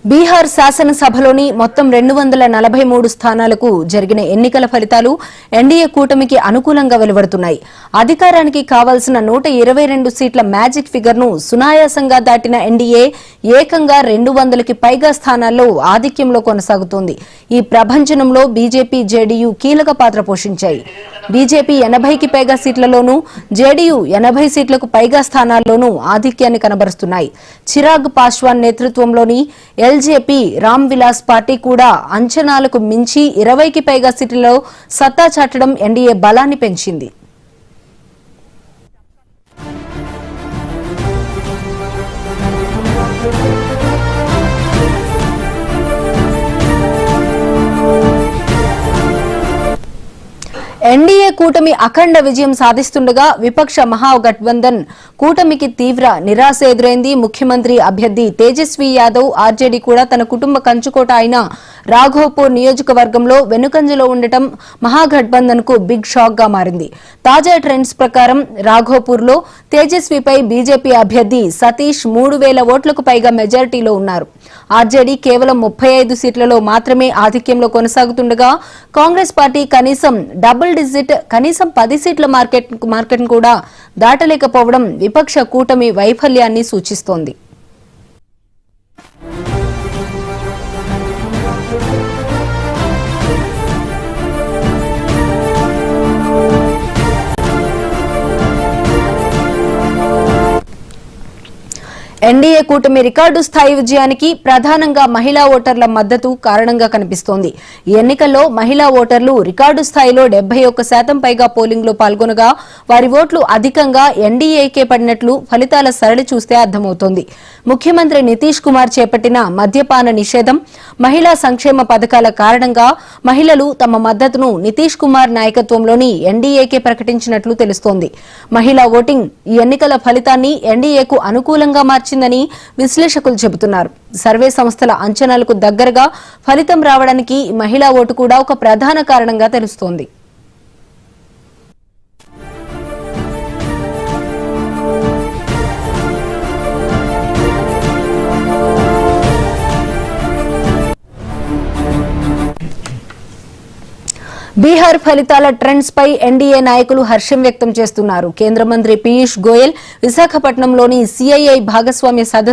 బీహార్ శాసనసభలోని మొత్తం 243 స్థానాలకు జరిగిన ఎన్నికల ఫలితాలు ఎన్డీఏ కూటమికి అనుకూలంగా వెలువడుతున్నాయి. అధికారానికి కావాల్సిన 122 సీట్ల మ్యాజిక్ ఫిగర్ను సునాయాసంగా దాటిన ఎన్డీఏ ఏకంగా 200కి పైగా స్థానాల్లో ఆధిక్యంలో కొనసాగుతోంది. ఈ ప్రభంజనంలో బీజేపీ, జేడీయూ కీలక పాత్ర పోషించాయి. బీజేపీ 80కి పైగా సీట్లలోనూ, జేడీయూ 80 సీట్లకు పైగా స్థానాల్లోనూ ఆధిక్యాన్ని కనబరుస్తున్నాయి. చిరాగ్ పాస్వాన్ నేతృత్వంలోని ఎల్జేపీ రామ్ విలాస్ పార్టీ కూడా అంచనాలకు మించి 20కి పైగా సీట్లలో సత్తా చాటడం ఎన్డీఏ బలాన్ని పెంచింది. ఎన్డీఏ కూటమి అఖండ విజయం సాధిస్తుండగా విపక్ష మహాగఠబంధన్ కూటమికి తీవ్ర నిరాశ ఎదురైంది. ముఖ్యమంత్రి అభ్యర్థి తేజస్వి యాదవ్ ఆర్జేడీ కూడా తన కుటుంబ కంచుకోట అయిన రాఘోపూర్ నియోజకవర్గంలో వెనుకంజలో ఉండటం మహాగఠబంధన్ కు బిగ్ షాక్ గా మారింది. తాజా ట్రెండ్స్ ప్రకారం రాఘోపూర్లో తేజస్విపై బీజేపీ అభ్యర్థి సతీష్ 3000 ఓట్లకు పైగా మెజారిటీలో ఉన్నారు. ఆర్జేడీ కేవలం 35 సీట్లలో మాత్రమే ఆధిక్యంలో కొనసాగుతుండగా కాంగ్రెస్ పార్టీ కనీసం డబుల్ డిజిట్ 10 సీట్ల మార్కెట్ కూడా దాటలేకపోవడం విపక్ష కూటమి వైఫల్యాన్ని సూచిస్తోంది. ఎన్డీఏ కూటమి రికార్డు స్థాయి విజయానికి ప్రధానంగా మహిళా ఓటర్ల మద్దతు కారణంగా కనిపిస్తోంది. ఈ ఎన్నికల్లో మహిళా ఓటర్లు రికార్డు స్థాయిలో 71% పైగా పోలింగ్లో పాల్గొనగా వారి ఓట్లు అధికంగా ఎన్డీఏకే పడినట్లు ఫలితాల సరళి చూస్తే అర్థమవుతోంది. ముఖ్యమంత్రి నితీష్ కుమార్ చేపట్టిన మద్యపాన నిషేధం, మహిళా సంక్షేమ పథకాల కారణంగా మహిళలు తమ మద్దతును నితీష్ కుమార్ నాయకత్వంలోని ఎన్డీఏకే ప్రకటించినట్లు తెలుస్తోంది. మహిళా ఓటింగ్ ఈ ఎన్నికల ఫలితాన్ని ఎన్డీఏకు అనుకూలంగా మార్చిందని విశ్లేషకులు చెబుతున్నారు. సర్వే సంస్థల అంచనాలకు దగ్గరగా ఫలితం రావడానికి మహిళా ఓటు కూడా ఒక ప్రధాన కారణంగా తెలుస్తోంది. బీహార్ ఫలితాల ట్రెండ్స్ పై ఎన్డీఏ నాయకులు హర్షం వ్యక్తం చేస్తున్నారు. కేంద్ర మంత్రి పీయూష్ గోయల్ విశాఖపట్నంలోని సీఐఐ భాగస్వామ్య సదస్సు